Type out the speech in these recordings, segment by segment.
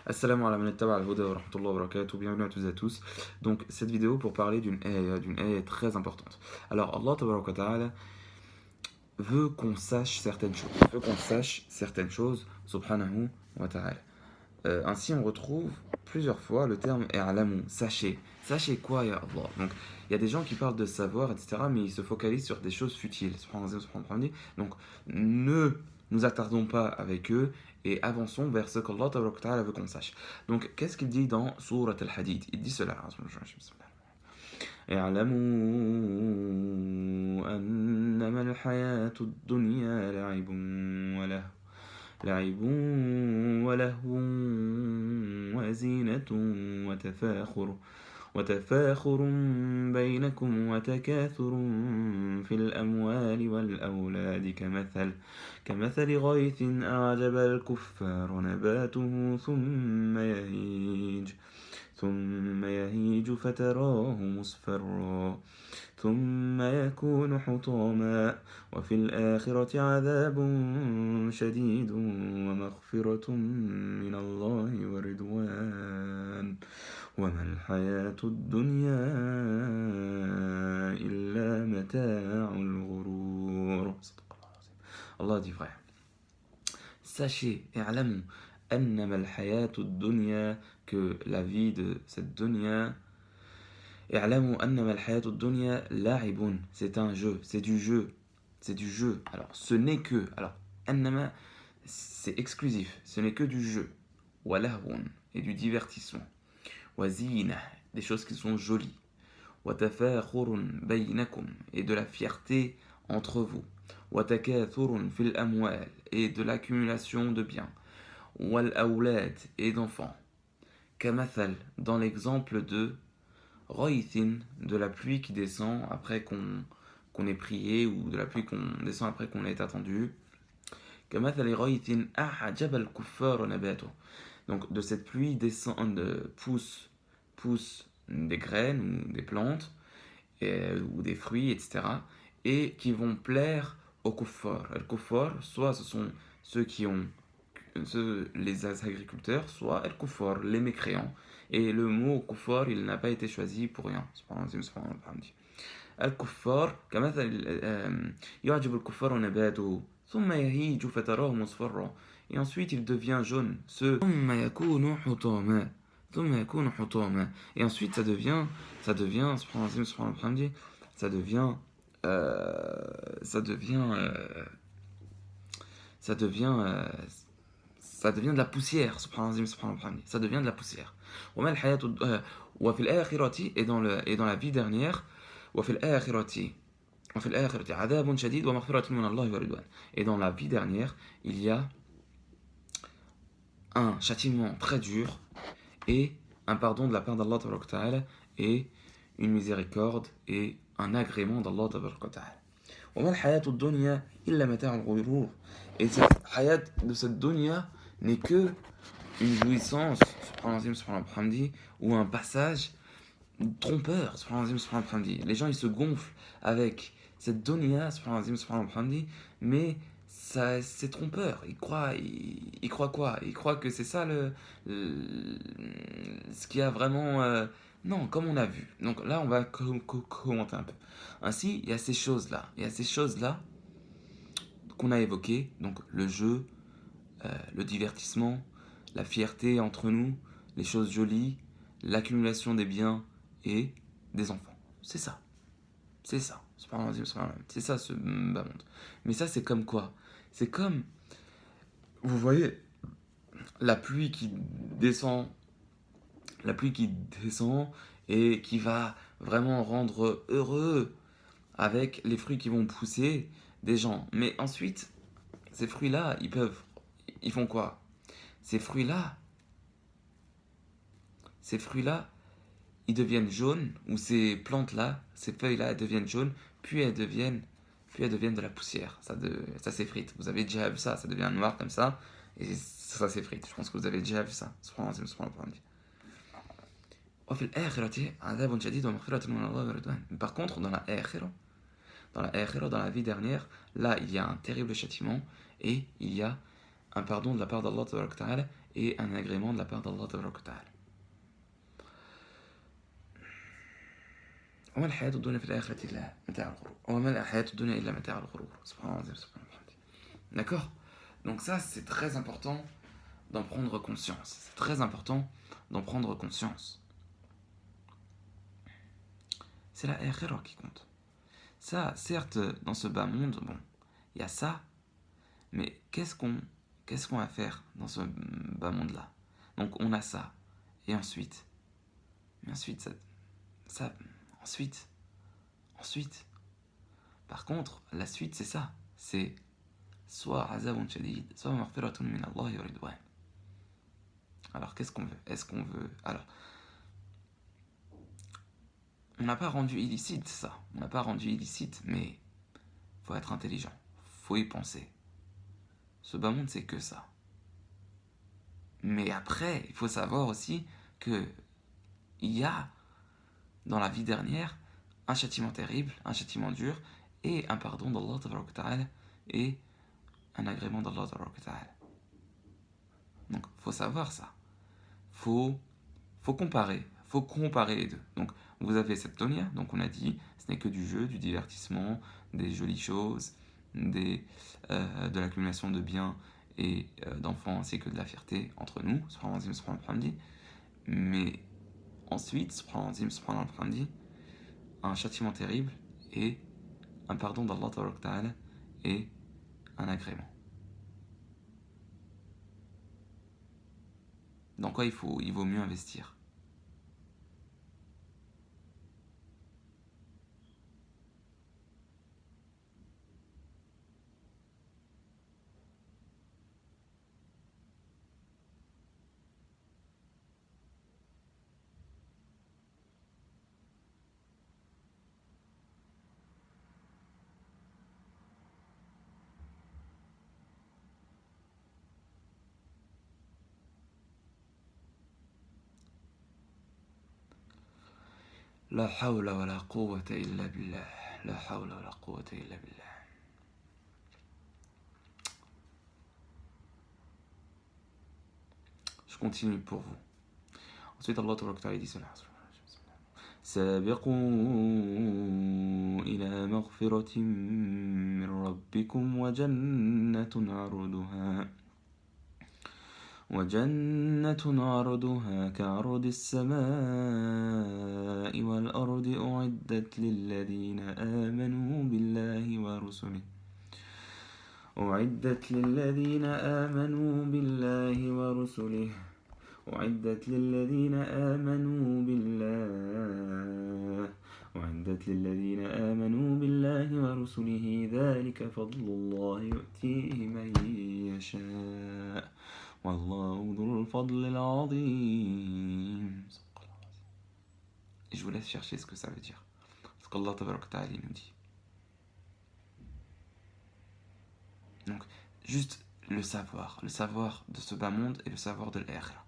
Assalamu alaikum wa rahmatullahi wa barakatuh, bienvenue à tous et à tous. Donc cette vidéo pour parler d'une ayah très importante. Alors Allah tabaraka wa ta'ala veut qu'on sache certaines choses, subhanahu wa ta'ala. Ainsi on retrouve plusieurs fois le terme i'lamu, sachez. Sachez quoi ya Allah. Donc il y a des gens qui parlent de savoir, etc. mais ils se focalisent sur des choses futiles. Donc ne nous attardons pas avec eux et avançons vers ce qu'Allah ta'ala veut qu'on sache. Donc qu'est-ce qu'il dit dans Surat al-Hadid? Il dit cela. اعلموا أنما الحياة الدنيا لعب ولهو وزينة وتفاخر بينكم وتكاثر في الأموال والأولاد كمثل غيث أعجب الكفار نباته ثم يهيج فتراه مصفرا ثم يكون حطاما وفي الآخرة عذاب شديد ومغفرة من الله ورضوان وما الحياة الدنيا إلا متاع الغرور. Allah dit vrai. Sachez, i'lamu, annama al-hayatu ad-dunya, que la vie de cette dunya, i'lamu annama al-hayatu ad-dunya la'ibun, c'est un jeu, c'est du jeu. Alors, ce n'est que, annama, c'est exclusif, ce n'est que du jeu. Wa lahwun, et du divertissement. Wa zina, des choses qui sont jolies. Wa tafakhurun baynakum, et de la fierté entre vous. Wa takathurun fil amwal, et de l'accumulation de biens. Wal awlad, et d'enfants. Kamathal, dans l'exemple de Roithin, de la pluie qui descend après qu'on ait prié, ou de la pluie qu'on descend après qu'on ait attendu. Kamathal Roithin a'jab al-kuffar nabato. Donc de cette pluie poussent des graines ou des plantes ou des fruits, etc. et qui vont plaire aux kuffar. Les kuffar, soit ce sont les agriculteurs, soit el kuffar, les mécréants. Et le mot kuffar, il n'a pas été choisi pour rien. الكفار كمثل يعجب الكفار نباته ثم يهيج فتراه مصفرا. Et ensuite il devient jaune. ثم يكون حطاما. Et ensuite ça devient ça devient ça devient de la poussière. Ça devient de la poussière. وفي الآخرة, et dans la vie dernière, وفي الآخرة عذاب شديد ومغفرة من الله ورضوان. Et dans la vie dernière, il y a un châtiment très dur et un pardon de la part d'Allah tabaraka ta'ala et une miséricorde et un agrément d'Allah tabaraka ta'ala. وما الحياة الدنيا إلا متاع الغرور. Et cette hayat de cette dunya n'est que une jouissance, ou un passage trompeur. Les gens ils se gonflent avec cette dunya, mais ça, c'est trompeur. Ils croient quoi? Ils croient que c'est ça ce qui a vraiment. Non, comme on a vu. Donc là, on va commenter un peu. Ainsi, il y a ces choses-là. Qu'on a évoquées. Donc le jeu, le divertissement, la fierté entre nous, les choses jolies, l'accumulation des biens et des enfants. C'est ça. C'est ça ce bas monde. Mais ça, c'est comme quoi? C'est comme, vous voyez, la pluie qui descend et qui va vraiment rendre heureux avec les fruits qui vont pousser des gens. Mais ensuite, ces fruits-là, ils font quoi? Ces fruits-là, ils deviennent jaunes, ou ces plantes-là, ces feuilles-là, elles deviennent jaunes, puis elles deviennent de la poussière. Ça s'effrite. Vous avez déjà vu ça? Ça devient noir comme ça, et ça s'effrite. Je pense que vous avez déjà vu ça. Par contre, dans la akhira, dans la vie dernière, là, il y a un terrible châtiment, et il y a un pardon de la part d'Allah et un agrément de la part d'Allah Tabaraka wa Ta'ala. وما الحياة الدنيا في الآخرة إلا متاع الغرور وما الحياة الدنيا إلا متاع الغرور سبحان الله سبحان الله. D'accord? Donc ça c'est très important d'en prendre conscience. C'est très important d'en prendre conscience. C'est la akhira qui compte. Ça, certes, dans ce bas monde, bon, il y a ça, mais qu'est-ce qu'on va faire dans ce bas monde-là? Donc on a ça, et ensuite, ensuite. Par contre, la suite, c'est ça, c'est soit azabun shadid, soit maghfiratun min Allah wa ridwan. Alors qu'est-ce qu'on veut? Est-ce qu'on veut... Alors, on n'a pas rendu illicite ça, on n'a pas rendu illicite, mais faut être intelligent, faut y penser. Ce bas monde, c'est que ça. Mais après, il faut savoir aussi que il y a dans la vie dernière un châtiment terrible, un châtiment dur, et un pardon d'Allah Tabaraka wa Ta'ala, et un agrément d'Allah Tabaraka wa Ta'ala. Donc, faut savoir ça. Faut comparer les deux. Donc, vous avez cette dunya, donc on a dit, ce n'est que du jeu, du divertissement, des jolies choses, de l'accumulation de biens et d'enfants, ainsi que de la fierté entre nous, mais ensuite, un châtiment terrible et un pardon d'Allah Ta'ala et un agrément. Dans quoi il vaut mieux investir? La hawla wa la quwwata illa billah. La hawla wa la quwwata illa billah. Je continue pour vous. Ensuite, Allah Ta'ala dit cela. سابقوا إلى مغفرة من ربكم وجنة عرضها كعرض السماء والأرض أعدت للذين آمنوا بالله ورسله أعدت للذين آمنوا بالله ورسله ذلك فضل الله يؤتيه من يشاء والله ذو الفضل العظيم. Et je vous laisse chercher ce que ça veut dire. Ce qu'Allah Tabaraka Ta'ala nous dit. Donc, juste le savoir de ce bas monde et le savoir de l'akhira.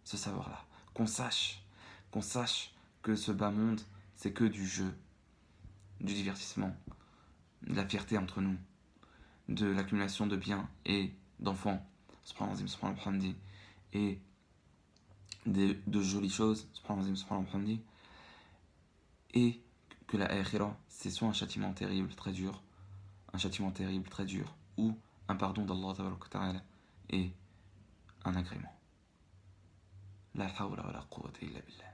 Ce savoir-là. Qu'on sache que ce bas monde, c'est que du jeu, du divertissement, de la fierté entre nous, de l'accumulation de biens et d'enfants, et de jolies choses, et que la akhira, c'est soit un châtiment terrible, très dur, ou un pardon d'Allah Ta'ala et un agrément. La hawla wa la quwwata illa billah.